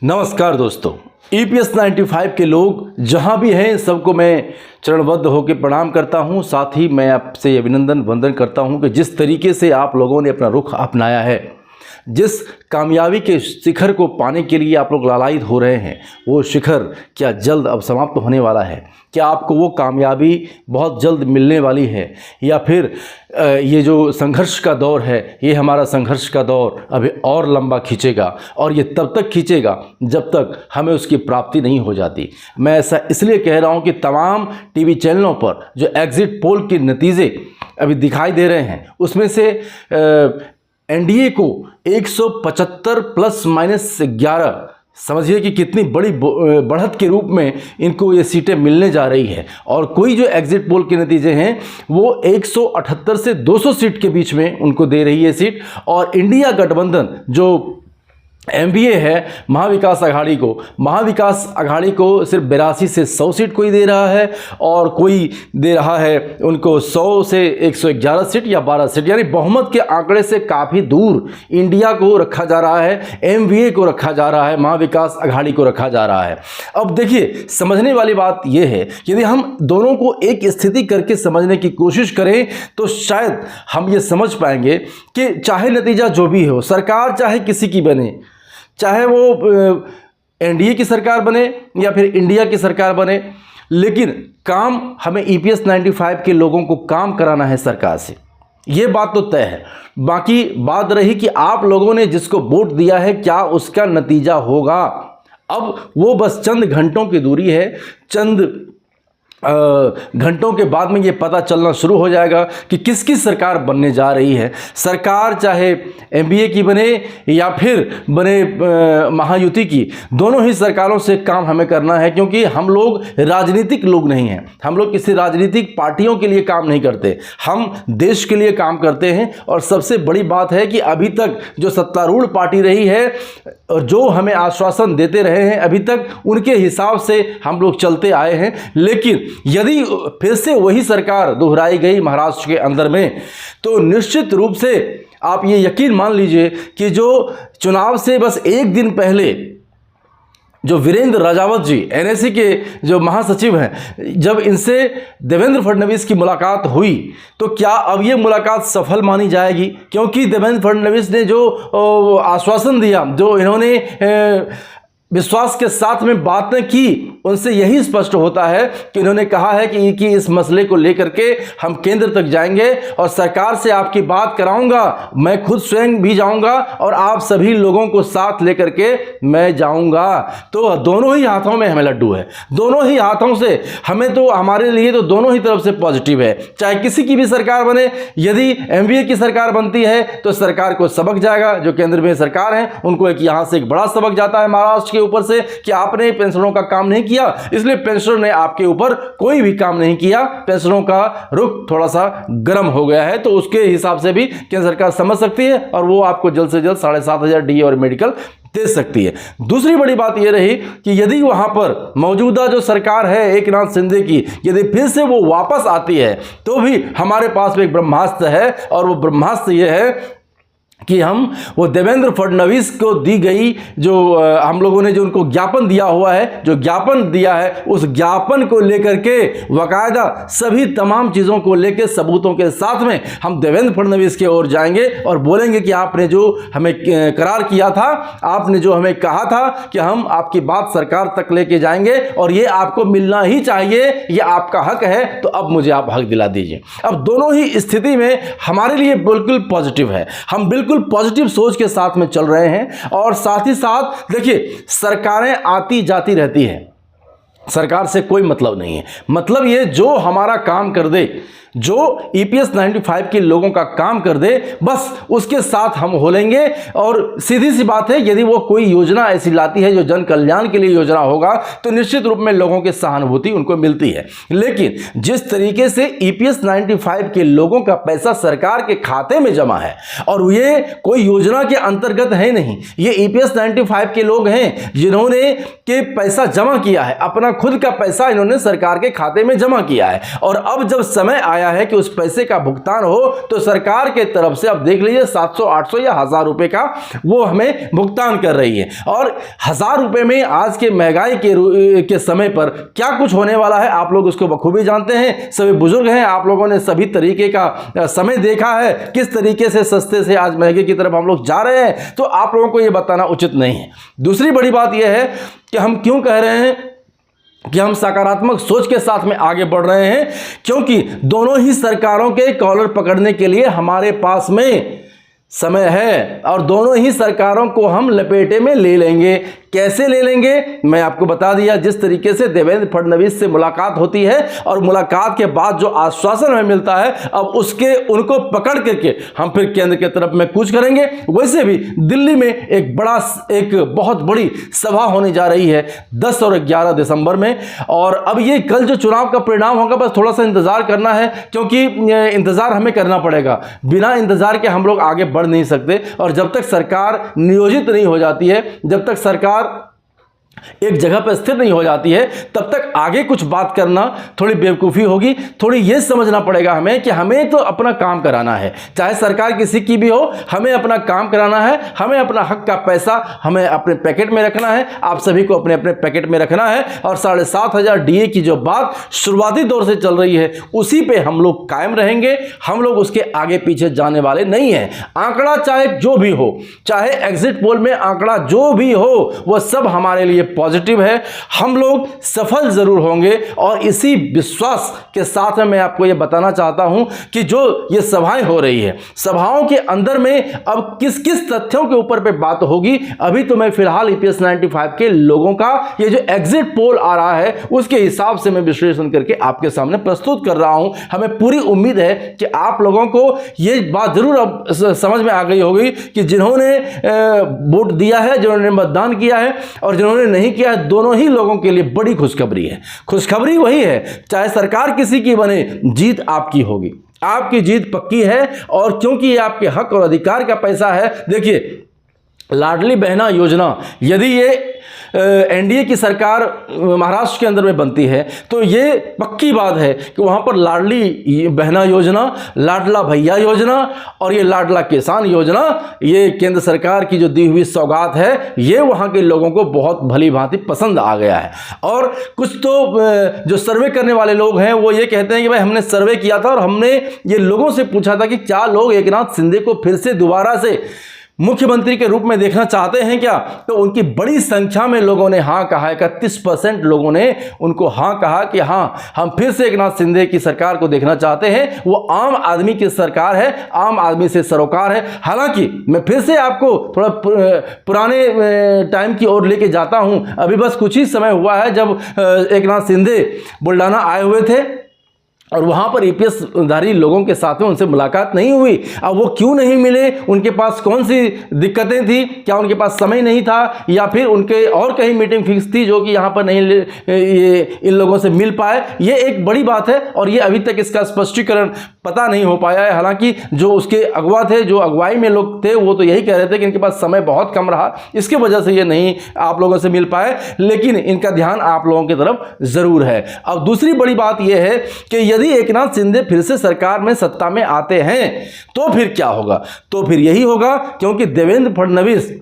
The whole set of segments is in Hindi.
नमस्कार दोस्तों, EPS 95 के लोग जहां भी हैं सबको मैं चरणबद्ध होकर प्रणाम करता हूं। साथ ही मैं आपसे अभिनंदन वंदन करता हूं कि जिस तरीके से आप लोगों ने अपना रुख अपनाया है, जिस कामयाबी के शिखर को पाने के लिए आप लोग लालायित हो रहे हैं, वो शिखर क्या जल्द अब समाप्त होने वाला है? क्या आपको वो कामयाबी बहुत जल्द मिलने वाली है, या फिर ये जो संघर्ष का दौर है, ये हमारा संघर्ष का दौर अभी और लंबा खींचेगा और ये तब तक खींचेगा जब तक हमें उसकी प्राप्ति नहीं हो जाती। मैं ऐसा इसलिए कह रहा हूँ कि तमाम टीवी चैनलों पर जो एग्जिट पोल के नतीजे अभी दिखाई दे रहे हैं, उसमें से एनडीए को 175 प्लस माइनस 11, समझिए कि कितनी बड़ी बढ़त के रूप में इनको ये सीटें मिलने जा रही है। और कोई जो एग्जिट पोल के नतीजे हैं वो 178 से 200 सीट के बीच में उनको दे रही है सीट। और इंडिया गठबंधन जो MVA है, महाविकास आघाड़ी को सिर्फ 82 से 100 सीट कोई दे रहा है, और कोई दे रहा है उनको 100 से 111 सीट या 12 सीट, यानी बहुमत के आंकड़े से काफ़ी दूर इंडिया को रखा जा रहा है, MVA को रखा जा रहा है, महाविकास आघाड़ी को रखा जा रहा है। अब देखिए, समझने वाली बात यह है कि यदि हम दोनों को एक स्थिति करके समझने की कोशिश करें तो शायद हम ये समझ पाएंगे कि चाहे नतीजा जो भी हो, सरकार चाहे किसी की बने, चाहे वो एनडीए की सरकार बने या फिर इंडिया की सरकार बने, लेकिन काम हमें EPS 95 के लोगों को काम कराना है सरकार से, ये बात तो तय है। बाकी बात रही कि आप लोगों ने जिसको वोट दिया है क्या उसका नतीजा होगा। अब वो बस चंद घंटों की दूरी है, चंद घंटों के बाद में ये पता चलना शुरू हो जाएगा कि किसकी सरकार बनने जा रही है। सरकार चाहे MVA की बने या फिर बने महायुति की, दोनों ही सरकारों से काम हमें करना है, क्योंकि हम लोग राजनीतिक लोग नहीं हैं, हम लोग किसी राजनीतिक पार्टियों के लिए काम नहीं करते, हम देश के लिए काम करते हैं। और सबसे बड़ी बात है कि अभी तक जो सत्तारूढ़ पार्टी रही है और जो हमें आश्वासन देते रहे हैं, अभी तक उनके हिसाब से हम लोग चलते आए हैं। लेकिन यदि फिर से वही सरकार दोहराई गई महाराष्ट्र के अंदर में, तो निश्चित रूप से आप ये यकीन मान लीजिए कि जो चुनाव से बस एक दिन पहले जो वीरेंद्र राजावत जी NSE के जो महासचिव हैं, जब इनसे देवेंद्र फडणवीस की मुलाकात हुई तो क्या अब ये मुलाकात सफल मानी जाएगी? क्योंकि देवेंद्र फडणवीस ने जो आश्वासन दिया, जो इन्होंने विश्वास के साथ में बातें की, उनसे यही स्पष्ट होता है कि इन्होंने कहा है कि इस मसले को लेकर के हम केंद्र तक जाएंगे और सरकार से आपकी बात कराऊंगा, मैं खुद स्वयं भी जाऊंगा और आप सभी लोगों को साथ लेकर के मैं जाऊंगा। तो दोनों ही हाथों में हमें लड्डू है, दोनों ही हाथों से हमें, तो हमारे लिए तो दोनों ही तरफ से पॉजिटिव है। चाहे किसी की भी सरकार बने, यदि MVA की सरकार बनती है तो सरकार को सबक जाएगा, जो केंद्र में सरकार है उनको एक यहाँ से एक बड़ा सबक जाता है महाराष्ट्र के ऊपर से कि आपने पेंशनरों का काम नहीं किया, इसलिए पेंशनर ने आपके ऊपर कोई भी काम नहीं किया, पेंशनरों का रुख थोड़ा सा गर्म हो गया है। तो उसके हिसाब से भी केंद्र सरकार समझ सकती है और वो आपको जल्द से जल्द 7,500 DA और मेडिकल दे सकती है। दूसरी बड़ी बात यह रही कि यदि वहां पर मौजूदा जो सरकार है एक नाथ शिंदे की, यदि फिर से वो वापस आती है तो भी हमारे पास एक ब्रह्मास्त्र है, और वो ब्रह्मास्त्र यह है कि हम वो देवेंद्र फडणवीस को दी गई जो हम लोगों ने जो उनको ज्ञापन दिया हुआ है, जो ज्ञापन दिया है, उस ज्ञापन को लेकर के बाकायदा सभी तमाम चीज़ों को लेकर सबूतों के साथ में हम देवेंद्र फडणवीस के ओर जाएंगे और बोलेंगे कि आपने जो हमें करार किया था, आपने जो हमें कहा था कि हम आपकी बात सरकार तक लेके जाएंगे और ये आपको मिलना ही चाहिए, ये आपका हक है, तो अब मुझे आप हक दिला दीजिए। अब दोनों ही स्थिति में हमारे लिए बिल्कुल पॉजिटिव है, हम बिल्कुल पॉजिटिव सोच के साथ में चल रहे हैं। और साथ ही साथ देखिए, सरकारें आती जाती रहती हैं, सरकार से कोई मतलब नहीं है। मतलब ये जो हमारा काम कर दे, जो EPS 95 के लोगों का काम कर दे, बस उसके साथ हम हो लेंगे। और सीधी सी बात है, यदि वो कोई योजना ऐसी लाती है जो जन कल्याण के लिए योजना होगा, तो निश्चित रूप में लोगों की सहानुभूति उनको मिलती है। लेकिन जिस तरीके से EPS 95 के लोगों का पैसा सरकार के खाते में जमा है, और ये कोई योजना के अंतर्गत है नहीं, ये EPS 95 के लोग हैं जिन्होंने के पैसा जमा किया है, अपना खुद का पैसा इन्होंने सरकार के खाते में जमा किया है। और अब जब समय आया गया है कि उस पैसे का भुगतान हो तो सरकार के तरफ से अब देख लीजिए 700, 800 या 1000 रुपए का वो हमें भुगतान कर रही है। और 1000 रुपए में आज के महंगाई के समय पर क्या कुछ होने वाला है आप लोग उसको बखूबी जानते हैं। सभी बुजुर्ग हैं, आप लोगों ने सभी तरीके का समय देखा है, किस तरीके से सस्ते से आज महंगे की तरफ हम लोग जा रहे हैं, तो आप लोगों को यह बताना उचित नहीं है। दूसरी बड़ी बात यह है कि हम क्यों कह रहे हैं कि हम सकारात्मक सोच के साथ में आगे बढ़ रहे हैं, क्योंकि दोनों ही सरकारों के कॉलर पकड़ने के लिए हमारे पास में समय है और दोनों ही सरकारों को हम लपेटे में ले लेंगे। कैसे ले लेंगे मैं आपको बता दिया। जिस तरीके से देवेंद्र फडणवीस से मुलाकात होती है और मुलाकात के बाद जो आश्वासन हमें मिलता है, अब उसके उनको पकड़ करके हम फिर केंद्र की तरफ में कूच करेंगे। वैसे भी दिल्ली में एक बहुत बड़ी सभा होने जा रही है 10 और 11 दिसंबर में, और अब ये कल जो चुनाव का परिणाम होगा बस थोड़ा सा इंतजार करना है, क्योंकि इंतजार हमें करना पड़ेगा। बिना इंतजार के हम लोग आगे बढ़ नहीं सकते, और जब तक सरकार नियोजित नहीं हो जाती है, जब तक सरकार एक जगह पर स्थिर नहीं हो जाती है, तब तक आगे कुछ बात करना थोड़ी बेवकूफ़ी होगी। थोड़ी ये समझना पड़ेगा हमें कि हमें तो अपना काम कराना है, चाहे सरकार किसी की भी हो, हमें अपना काम कराना है, हमें अपना हक का पैसा हमें अपने पैकेट में रखना है, आप सभी को अपने अपने पैकेट में रखना है। और 7,500 DA की जो बात शुरुआती दौर से चल रही है उसी पे हम लोग कायम रहेंगे, हम लोग उसके आगे पीछे जाने वाले नहीं हैं। आंकड़ा चाहे जो भी हो, चाहे एग्जिट पोल में आंकड़ा जो भी हो, वह सब हमारे लिए पॉजिटिव है। हम लोग सफल जरूर होंगे, और इसी विश्वास के साथ में मैं आपको यह बताना चाहता हूं कि जो ये सभाएं हो रही है, सभाओं के अंदर में अब किस किस तथ्यों के ऊपर पे बात होगी, अभी तो मैं फिलहाल EPS 95 के लोगों का ये जो एग्जिट पोल आ रहा है उसके हिसाब से मैं विश्लेषण करके आपके सामने प्रस्तुत कर रहा हूं। हमें पूरी उम्मीद है कि आप लोगों को ये बात जरूर अब समझ में आ गई होगी कि जिन्होंने वोट दिया है, जिन्होंने मतदान किया है और जिन्होंने नहीं किया है, दोनों ही लोगों के लिए बड़ी खुशखबरी है। खुशखबरी वही है, चाहे सरकार किसी की बने, जीत आपकी होगी, आपकी जीत पक्की है। और क्योंकि ये आपके हक और अधिकार का पैसा है। देखिए, लाडली बहना योजना यदि ये NDA की सरकार महाराष्ट्र के अंदर में बनती है तो ये पक्की बात है कि वहाँ पर लाडली बहना योजना, लाडला भैया योजना और ये लाडला किसान योजना, ये केंद्र सरकार की जो दी हुई सौगात है, ये वहाँ के लोगों को बहुत भली भांति पसंद आ गया है। और कुछ तो जो सर्वे करने वाले लोग हैं वो ये कहते हैं कि भाई हमने सर्वे किया था और हमने ये लोगों से पूछा था कि क्या लोग एकनाथ शिंदे को फिर से दोबारा से मुख्यमंत्री के रूप में देखना चाहते हैं क्या, तो उनकी बड़ी संख्या में लोगों ने हाँ कहा। 31% लोगों ने उनको हाँ कहा कि हाँ, हम फिर से एकनाथ शिंदे की सरकार को देखना चाहते हैं। वो आम आदमी की सरकार है, आम आदमी से सरोकार है। हालांकि मैं फिर से आपको थोड़ा पुराने टाइम की ओर लेके जाता हूं। अभी बस कुछ ही समय हुआ है जब एकनाथ शिंदे बुल्डाना आए हुए थे और वहाँ पर EPS धारी लोगों के साथ में उनसे मुलाकात नहीं हुई। अब वो क्यों नहीं मिले, उनके पास कौन सी दिक्कतें थी, क्या उनके पास समय नहीं था या फिर उनके और कहीं मीटिंग फिक्स थी जो कि यहाँ पर नहीं ये इन लोगों से मिल पाए, ये एक बड़ी बात है। और ये अभी तक इसका स्पष्टीकरण पता नहीं हो पाया है। हालांकि जो उसके अगवा थे, जो अगुवाई में लोग थे, वो तो यही कह रहे थे कि इनके पास समय बहुत कम रहा, इसकी वजह से ये नहीं आप लोगों से मिल पाए, लेकिन इनका ध्यान आप लोगों की तरफ जरूर है। अब दूसरी बड़ी बात यह है कि यदि एकनाथ शिंदे फिर से सरकार में सत्ता में आते हैं तो फिर क्या होगा, तो फिर यही होगा, क्योंकि देवेंद्र फडणवीस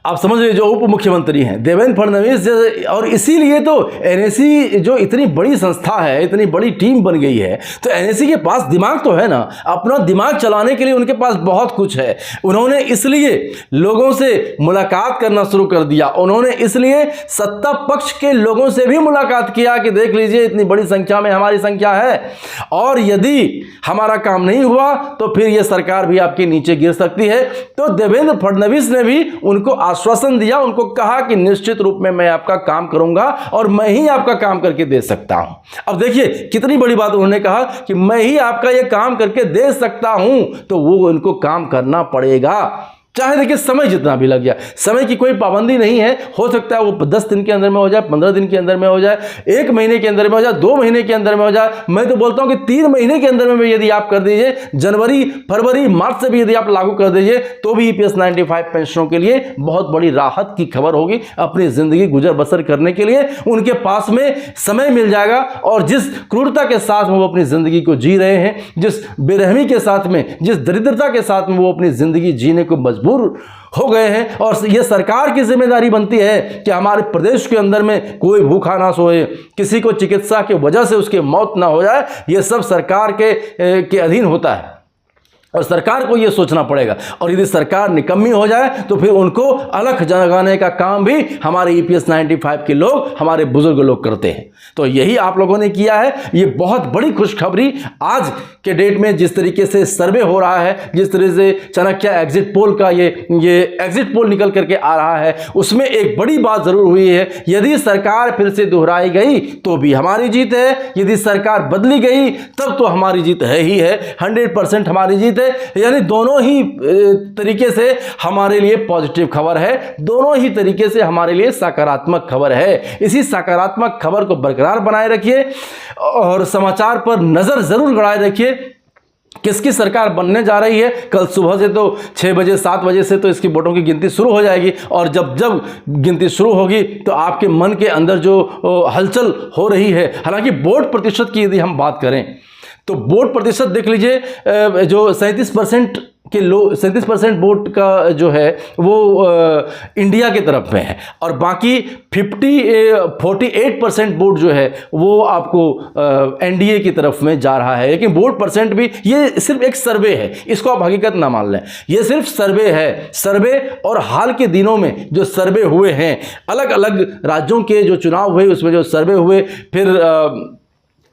आप समझ लीजिए जो उप मुख्यमंत्री हैं देवेंद्र फडणवीस, और इसीलिए तो NSE जो इतनी बड़ी संस्था है, इतनी बड़ी टीम बन गई है, तो NSE के पास दिमाग तो है ना, अपना दिमाग चलाने के लिए उनके पास बहुत कुछ है। उन्होंने इसलिए लोगों से मुलाकात करना शुरू कर दिया, उन्होंने इसलिए सत्ता पक्ष के लोगों से भी मुलाकात किया कि देख लीजिए इतनी बड़ी संख्या में हमारी संख्या है, और यदि हमारा काम नहीं हुआ तो फिर यह सरकार भी आपके नीचे गिर सकती है। तो देवेंद्र फडणवीस ने भी उनको आश्वासन दिया, उनको कहा कि निश्चित रूप में मैं आपका काम करूंगा और मैं ही आपका काम करके दे सकता हूं। अब देखिए कितनी बड़ी बात, उन्होंने कहा कि मैं ही आपका यह काम करके दे सकता हूं, तो वो उनको काम करना पड़ेगा। चाहे देखिए समय जितना भी लग जाए, समय की कोई पाबंदी नहीं है। हो सकता है वो 10 दिन के अंदर में हो जाए, 15 दिन के अंदर में हो जाए, 1 महीने के अंदर में हो जाए, 2 महीने के अंदर में हो जाए। मैं तो बोलता हूं कि 3 महीने के अंदर में यदि आप कर दीजिए, जनवरी, फरवरी, मार्च से भी यदि आप लागू कर दीजिए, तो भी EPS 95 पेंशनों के लिए बहुत बड़ी राहत की खबर होगी। अपनी जिंदगी गुजर बसर करने के लिए उनके पास में समय मिल जाएगा, और जिस क्रूरता के साथ वो अपनी जिंदगी को जी रहे हैं, जिस बेरहमी के साथ में, जिस दरिद्रता के साथ में वो अपनी जिंदगी जीने को मजबूर हो गए हैं, और ये सरकार की जिम्मेदारी बनती है कि हमारे प्रदेश के अंदर में कोई भूखा ना सोए, किसी को चिकित्सा की वजह से उसकी मौत ना हो जाए। ये सब सरकार के अधीन होता है, और सरकार को यह सोचना पड़ेगा। और यदि सरकार निकम्मी हो जाए तो फिर उनको अलख जगाने का काम भी हमारे EPS 95 के लोग, हमारे बुजुर्ग लोग करते हैं। तो यही आप लोगों ने किया है। ये बहुत बड़ी खुशखबरी आज के डेट में, जिस तरीके से सर्वे हो रहा है, जिस तरह से चाणक्य एग्जिट पोल का ये एग्जिट पोल निकल करके आ रहा है, उसमें एक बड़ी बात जरूर हुई है। यदि सरकार फिर से दोहराई गई तो भी हमारी जीत है, यदि सरकार बदली गई तब तो हमारी जीत है ही है, 100% हमारी जीत है। यानी दोनों ही तरीके से हमारे लिए पॉजिटिव खबर है, दोनों ही तरीके से हमारे लिए सकारात्मक खबर है। इसी सकारात्मक खबर को बरकरार बनाए रखिए और समाचार पर नजर जरूर गड़ाए रखिए। किसकी सरकार बनने जा रही है, कल सुबह से तो 6 बजे 7 बजे से तो इसकी वोटों की गिनती शुरू हो जाएगी, और जब जब गिनती शुरू होगी तो आपके मन के अंदर जो हलचल हो रही है, हालांकि वोट प्रतिशत की यदि हम बात करें तो वोट प्रतिशत देख लीजिए, जो 37% के लोग, 37% वोट का जो है वो इंडिया के तरफ में है, और बाकी 48% वोट जो है वो आपको NDA की तरफ में जा रहा है। लेकिन वोट परसेंट भी, ये सिर्फ एक सर्वे है, इसको आप हकीकत ना मान लें, ये सिर्फ सर्वे है। सर्वे और हाल के दिनों में जो सर्वे हुए हैं, अलग अलग राज्यों के जो चुनाव हुए उसमें जो सर्वे हुए, फिर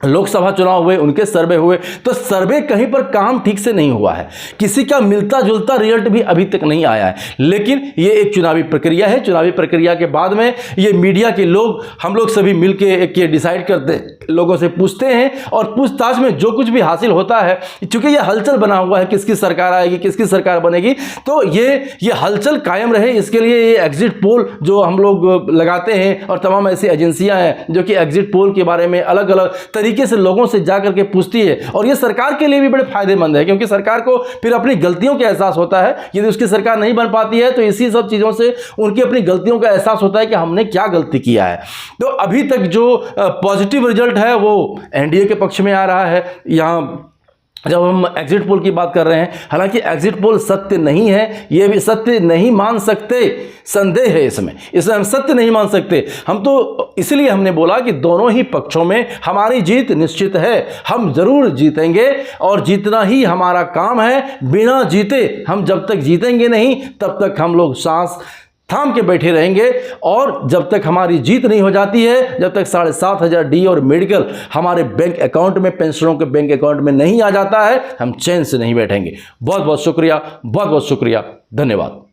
लोकसभा चुनाव हुए उनके सर्वे हुए, तो सर्वे कहीं पर काम ठीक से नहीं हुआ है, किसी का मिलता जुलता रिजल्ट भी अभी तक नहीं आया है। लेकिन ये एक चुनावी प्रक्रिया है, चुनावी प्रक्रिया के बाद में ये मीडिया के लोग, हम लोग सभी मिलके डिसाइड करते हैं, लोगों से पूछते हैं, और पूछताछ में जो कुछ भी हासिल होता है, चूंकि ये हलचल बना हुआ है, किसकी सरकार आएगी, किसकी सरकार बनेगी, तो ये हलचल कायम रहे, इसके लिए ये एग्जिट पोल जो हम लोग लगाते हैं, और तमाम ऐसी एजेंसियां हैं जो कि एग्जिट पोल के बारे में अलग अलग तरीके से लोगों से जाकर के पूछती है। और ये सरकार के लिए भी बड़े फायदेमंद है, क्योंकि सरकार को फिर अपनी गलतियों का एहसास होता है। यदि उसकी सरकार नहीं बन पाती है तो इसी सब चीजों से उनकी अपनी गलतियों का एहसास होता है कि हमने क्या गलती किया है। तो अभी तक जो पॉजिटिव रिजल्ट है वो NDA के पक्ष में आ रहा है। यहाँ जब हम एग्जिट पोल की बात कर रहे हैं, हालांकि एग्जिट पोल सत्य नहीं है, ये भी सत्य नहीं मान सकते, संदेह है इसमें हम सत्य नहीं मान सकते। हम तो इसलिए हमने बोला कि दोनों ही पक्षों में हमारी जीत निश्चित है, हम जरूर जीतेंगे, और जीतना ही हमारा काम है। बिना जीते हम जब तक जीतेंगे नहीं, तब तक हम लोग सांस थाम के बैठे रहेंगे, और जब तक हमारी जीत नहीं हो जाती है, जब तक 7,500 डी और मेडिकल हमारे बैंक अकाउंट में, पेंशनों के बैंक अकाउंट में नहीं आ जाता है, हम चैन से नहीं बैठेंगे। बहुत बहुत शुक्रिया, बहुत बहुत शुक्रिया, धन्यवाद।